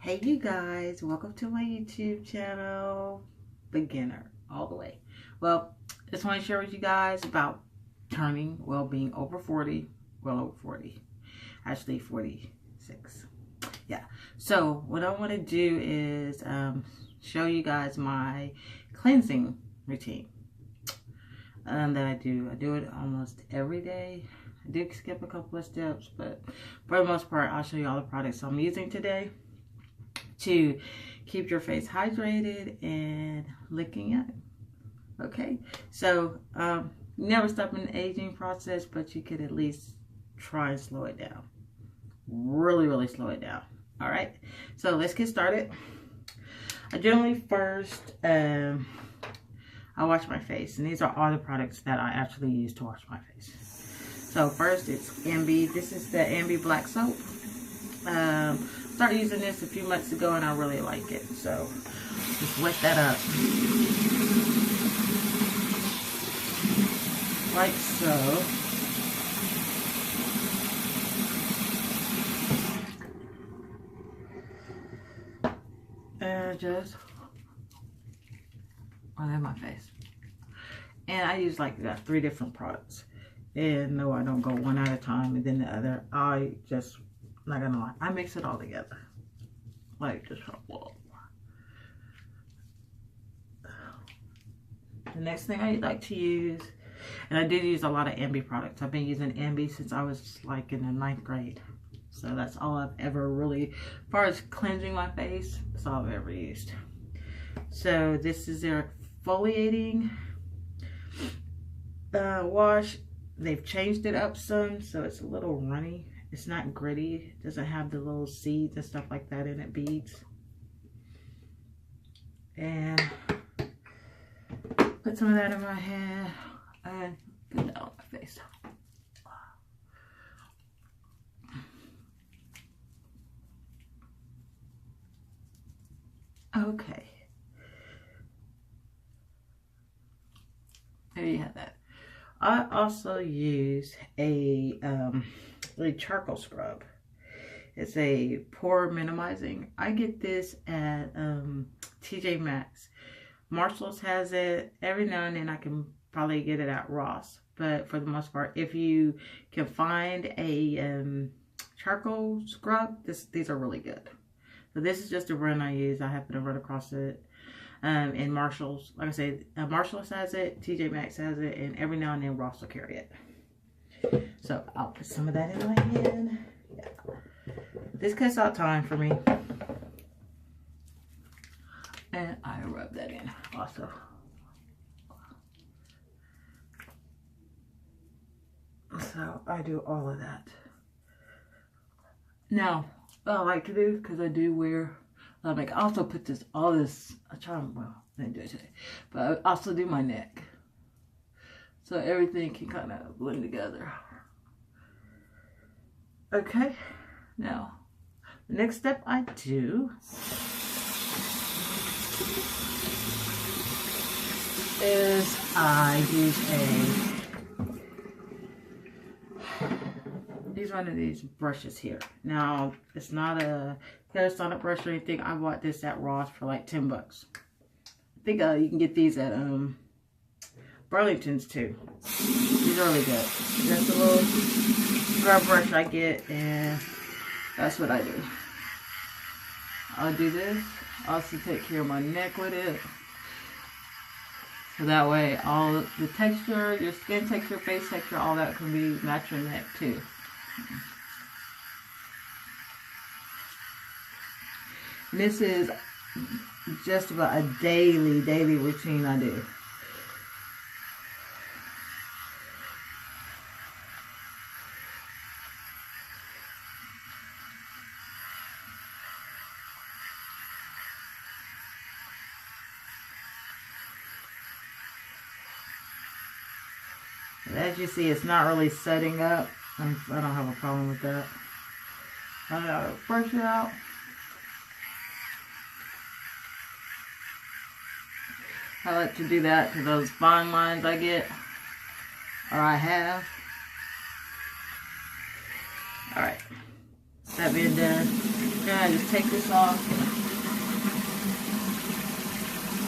Hey you guys, welcome to my YouTube channel. Beginner all the way. Well, just want to share with you guys about turning, being over 40, well over 40, actually 46. Yeah, so what I want to do is show you guys my cleansing routine that I do. I do it almost every day. I do skip a couple of steps, but for the most part, I'll show you all the products I'm using today to keep your face hydrated and looking young. Okay, so never stop in the aging process, but you could at least try and slow it down. Really slow it down. All right, so let's get started. I generally first I wash my face, and these are all the products that I actually use to wash my face. So first it's Ambi. This is the Ambi black soap. Started using this a few months ago and I really like it. So just wet that up. Like so. And just on my face. And I use like 3 different products. And no, I don't go one at a time and then the other. I just, not gonna lie, I mix it all together. Like just, whoa. The next thing I like to use, and I did use a lot of Ambi products. I've been using Ambi since I was like in the 9th grade. So that's all I've ever really, as far as cleansing my face, that's all I've ever used. So this is their exfoliating wash. They've changed it up some, so it's a little runny. It's not gritty. It doesn't have the little seeds and stuff like that in it, beads. And put some of that in my hand and put that on my face. Okay. There you have that. I also use a charcoal scrub. It's a pore minimizing. I get this at TJ Maxx. Marshalls has it. Every now and then I can probably get it at Ross. But for the most part, if you can find a charcoal scrub, these are really good. So this is just a brand I use. I happen to run across it. And Marshalls, like I said, Marshalls has it, TJ Maxx has it, and every now and then Ross will carry it. So I'll put some of that in my hand. Yeah. This cuts out time for me. And I rub that in also. So I do all of that. Now, what I like to do, because I do wear, I also put all this, I didn't do it today, but I also do my neck. So everything can kind of blend together. Okay, now, the next step I do is I use one of these brushes here. Now, it's not a Clarisonic brush or anything. I bought this at Ross for like 10 bucks. I think you can get these at Burlington's too. These are really good. Just a little scrub brush I get, and that's what I do. I'll do this. I also take care of my neck with it. So that way all the texture, your skin texture, face texture, all that can be match your neck too. This is just about a daily routine I do. And as you see, it's not really setting up. I don't have a problem with that. I gotta brush it out. I like to do that to those fine lines I get, or I have. Alright, that being done, Then I just take this off.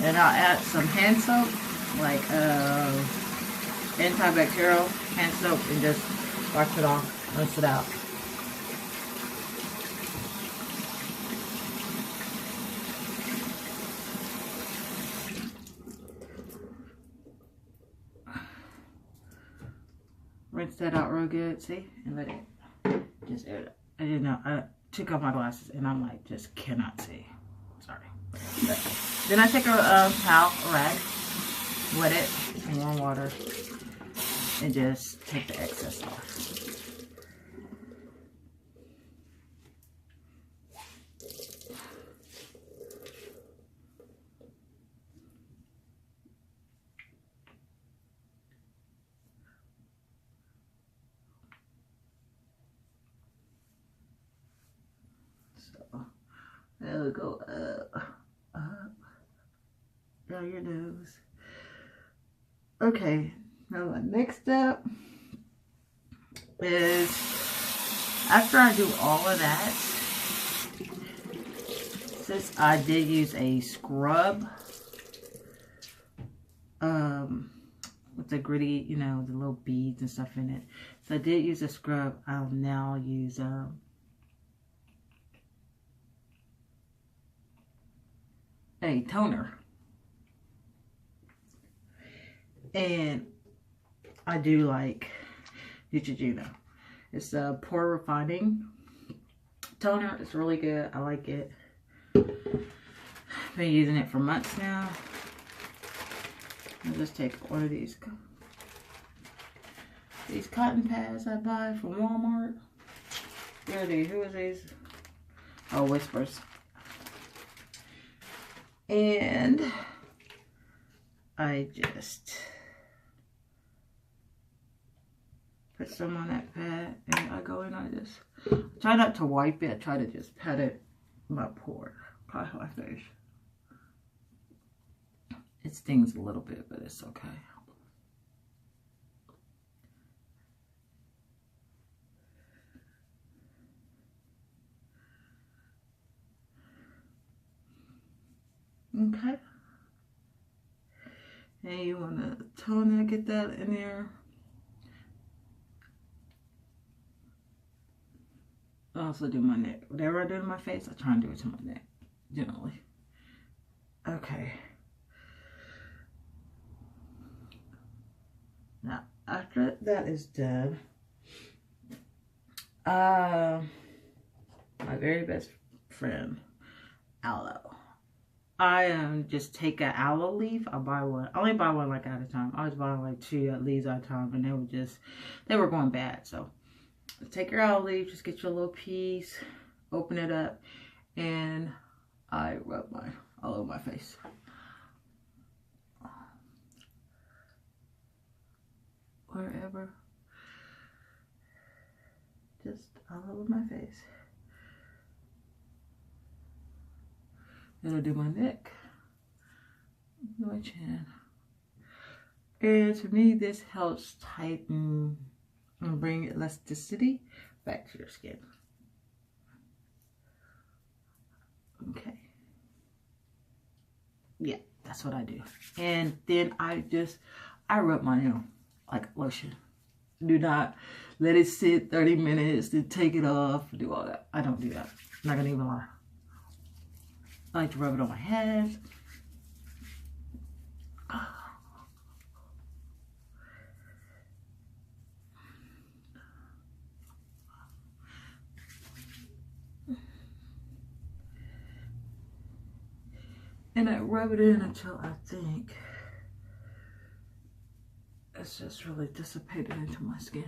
And I'll add some hand soap, like antibacterial hand soap, and just wash it off, rinse it out. Rinse that out real good, see? And let it just air it. I didn't know, I took off my glasses and I'm like, just cannot see. Sorry. But then I take a towel, a rag, wet it in warm water, and just take the excess off. That'll go up, down your nose. Okay, now my next step is, after I do all of that, since I did use a scrub, with the gritty, you know, the little beads and stuff in it. So I did use a scrub. I'll now use, a toner, and I do like Neutrogena. It's a pore refining toner. It's really good. I like it. Been using it for months now. I'll just take one of these cotton pads I buy from Walmart. Where are these? Who is these? Oh, Whispers. And I just put some on that pad, and I go in. I just try not to wipe it. I try to just pat it my pore, pat my face. It stings a little bit, but it's okay. Okay. And you want to tone that, get that in there. I also do my neck. Whatever I do to my face, I try and do it to my neck, generally. Okay. Now, after that is done, my very best friend, aloe. I just take an aloe leaf. I buy one. I only buy one like at a time. I was buying like 2 leaves at a time, and they were going bad. So take your aloe leaf, just get your little piece, open it up, and I rub all over my face. Wherever, just all over my face. It'll do my neck, my chin. And to me, this helps tighten and bring elasticity back to your skin. Okay. Yeah, that's what I do. And then I rub my nail like lotion. Do not let it sit 30 minutes to take it off, do all that. I don't do that. I'm not gonna even lie. I like to rub it on my hands. And I rub it in until I think it's just really dissipated into my skin.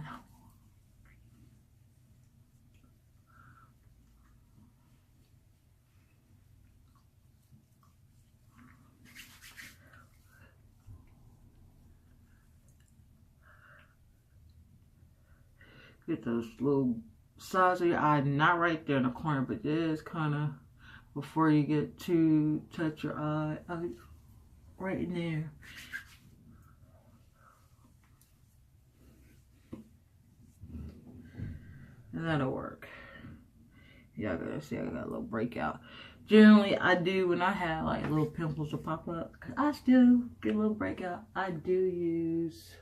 Get those little sides of your eye, not right there in the corner, but just kind of before you get to touch your eye, right in there. And that'll work. Y'all gotta see I got a little breakout. Generally, I do when I have like little pimples will pop up. I still get a little breakout. I do use.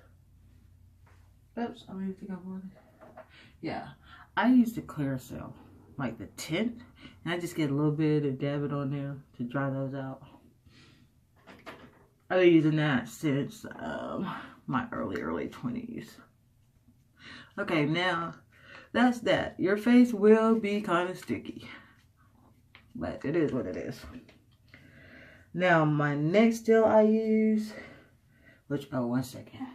Oops, I don't even think I wanted. Yeah, I use the clear cell, like the tint, and I just get a little bit and dab it on there to dry those out. I've been using that since my early 20s. Okay, now that's that. Your face will be kind of sticky, but it is what it is. Now my next gel I use, which, oh, one second.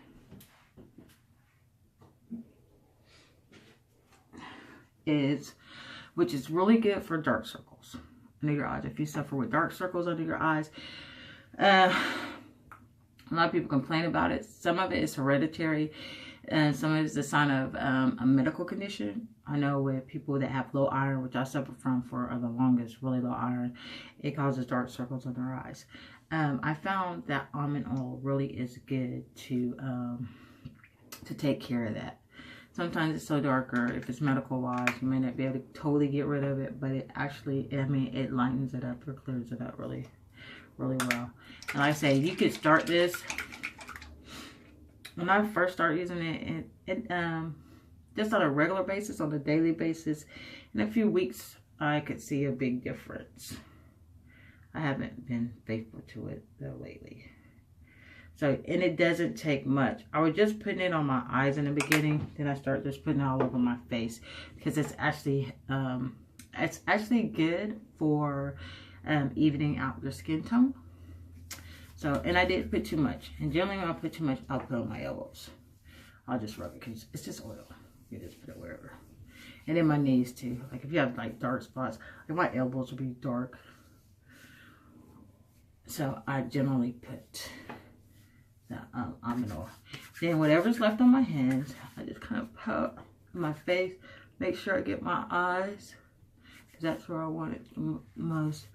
Which is really good for dark circles under your eyes. If you suffer with dark circles under your eyes, a lot of people complain about it. Some of it is hereditary, and some of it is a sign of a medical condition. I know with people that have low iron, which I suffer from for the longest, really low iron, it causes dark circles under their eyes. I found that almond oil really is good to take care of that. Sometimes it's so darker, if it's medical wise, you may not be able to totally get rid of it, but it actually, I mean, it lightens it up or clears it up really, really well. And like I say, you could start this. When I first started using it, just on a regular basis, on a daily basis, in a few weeks, I could see a big difference. I haven't been faithful to it though lately. So, and it doesn't take much. I was just putting it on my eyes in the beginning. Then I started just putting it all over my face because it's actually good for evening out your skin tone. So, and I didn't put too much. And generally when I put too much, I'll put it on my elbows. I'll just rub it because it's just oil. You just put it wherever. And then my knees too. Like if you have like dark spots, like my elbows will be dark. So I generally put the almond oil. Then whatever's left on my hands, I just kind of put my face, make sure I get my eyes, because that's where I want it most.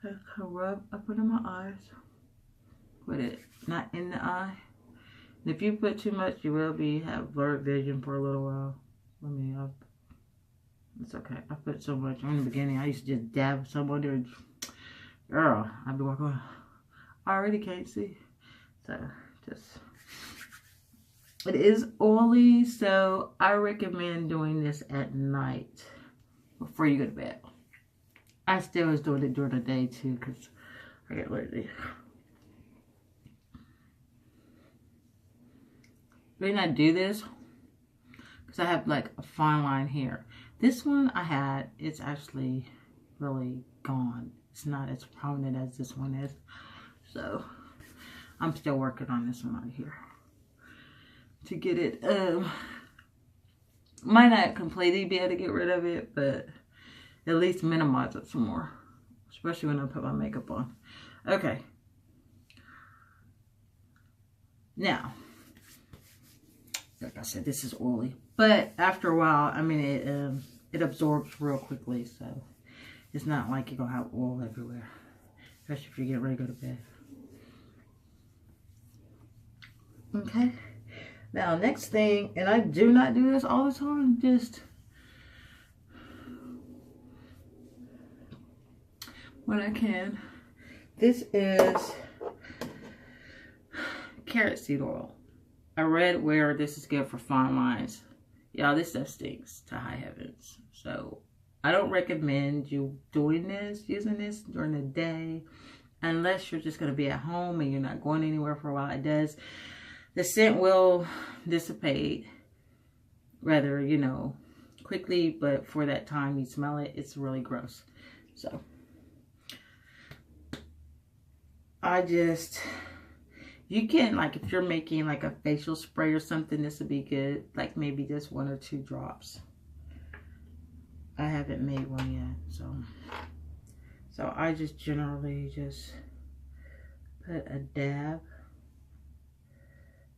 I kind of rub up under my eyes, put it not in the eye. And if you put too much, you will have blurred vision for a little while. It's okay. I put so much in the beginning. I used to just dab someone there. Girl, I'd be walking around. I already can't see. So it is oily, so I recommend doing this at night before you go to bed. I still was doing it during the day too because I get lazy. The reason I do this because I have like a fine line here. This one I had, it's actually really gone. It's not as prominent as this one is. So I'm still working on this one right here to get it. Might not completely be able to get rid of it, but at least minimize it some more, especially when I put my makeup on. Okay. Now, like I said, this is oily, but after a while, I mean, it absorbs real quickly, so it's not like you're gonna have oil everywhere, especially if you get ready to go to bed. Okay, now next thing, and I do not do this all the time, just when I can. This is carrot seed oil. I read where this is good for fine lines. Y'all, this stuff stinks to high heavens. So I don't recommend you doing this, using this during the day, unless you're just going to be at home and you're not going anywhere for a while. It does. The scent will dissipate rather, you know, quickly, but for that time you smell it, it's really gross. So you can, like, if you're making like a facial spray or something, this would be good. Like maybe just 1 or 2 drops. I haven't made one yet, so I just generally just put a dab.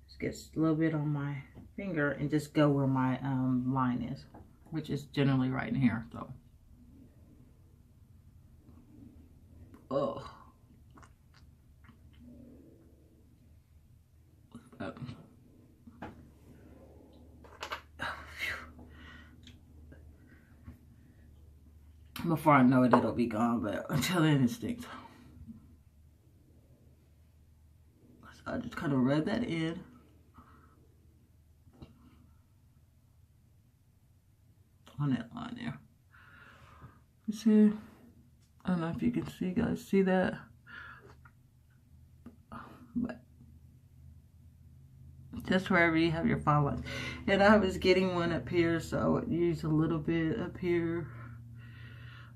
Just get a little bit on my finger and just go where my line is, which is generally right in here. So, oh. Before I know it, it'll be gone, but until then, it stinks. So I just kind of rub that in. On that line there. You see? I don't know if you can see, guys. See that? But just wherever you have your fine line. And I was getting one up here, so I would use a little bit up here.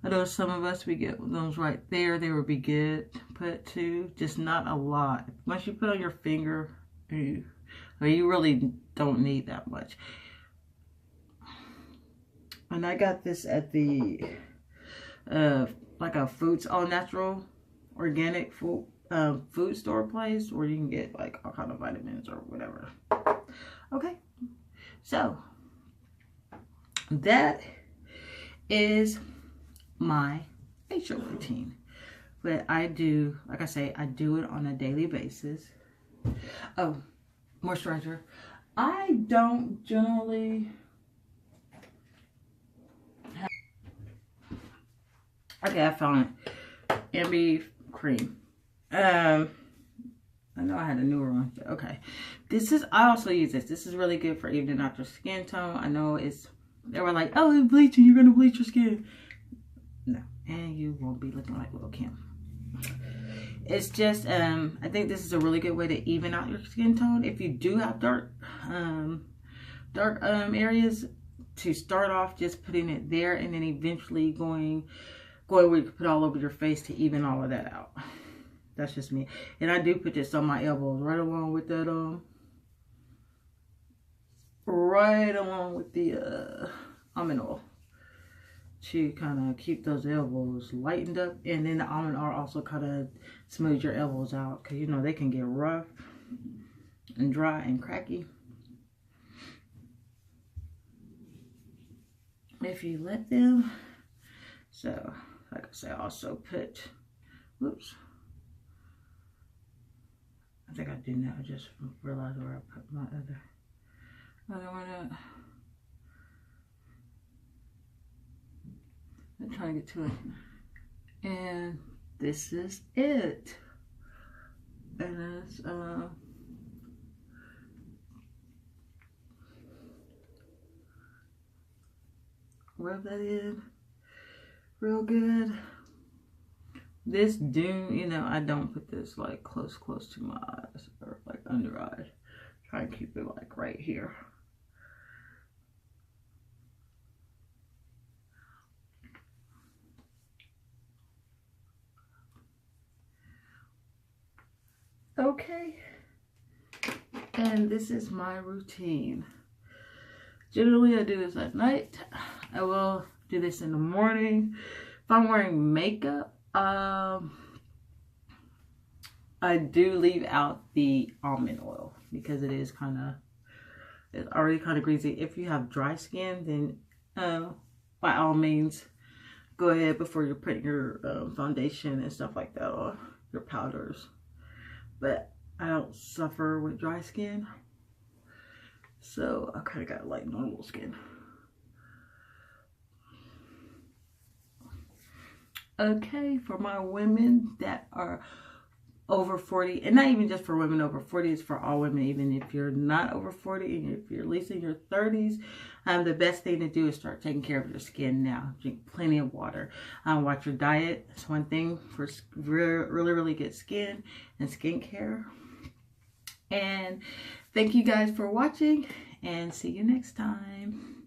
I know some of us, we get those right there. They would be good to put too. Just not a lot. Once you put on your finger, you really don't need that much. And I got this at the like a foods all natural organic food store place where you can get like all kind of vitamins or whatever. Okay, so that is my facial routine. But I do, like I say, I do it on a daily basis. Oh, moisturizer. I don't generally have... Okay, I found it. Ambi cream. I know I had a newer one, but okay. This is, I also use this. This is really good for evening out your skin tone. I know it's, they were like, oh, it's bleaching, you're gonna bleach your skin. No, and you won't be looking like little Kim. It's just, I think this is a really good way to even out your skin tone. If you do have dark areas, to start off just putting it there and then eventually going where you can put all over your face to even all of that out. That's just me. And I do put this on my elbows right along with that, right along with the almond oil to kind of keep those elbows lightened up. And then the almond oil also kind of smooth your elbows out, because you know they can get rough and dry and cracky if you let them. So like I say, I also put, whoops, I think I did now. I just realized where I put my other one at. I'm trying to get to it. And this is it. And it's rub that in real good. This you know, I don't put this like close to my eyes or like under eyes. Try and keep it like right here. Okay, and this is my routine. Generally, I do this at night. I will do this in the morning. If I'm wearing makeup, I do leave out the almond oil because it is it's already kind of greasy. If you have dry skin, then by all means, go ahead before you're putting your foundation and stuff like that on, your powders. But I don't suffer with dry skin, so I kind of got like normal skin. Okay, for my women that are over 40, and not even just for women over 40, it's for all women. Even if you're not over 40 and if you're at least in your 30s, the best thing to do is start taking care of your skin now. Drink plenty of water. Watch your diet. That's one thing for really good skin and skincare. And thank you guys for watching, and see you next time.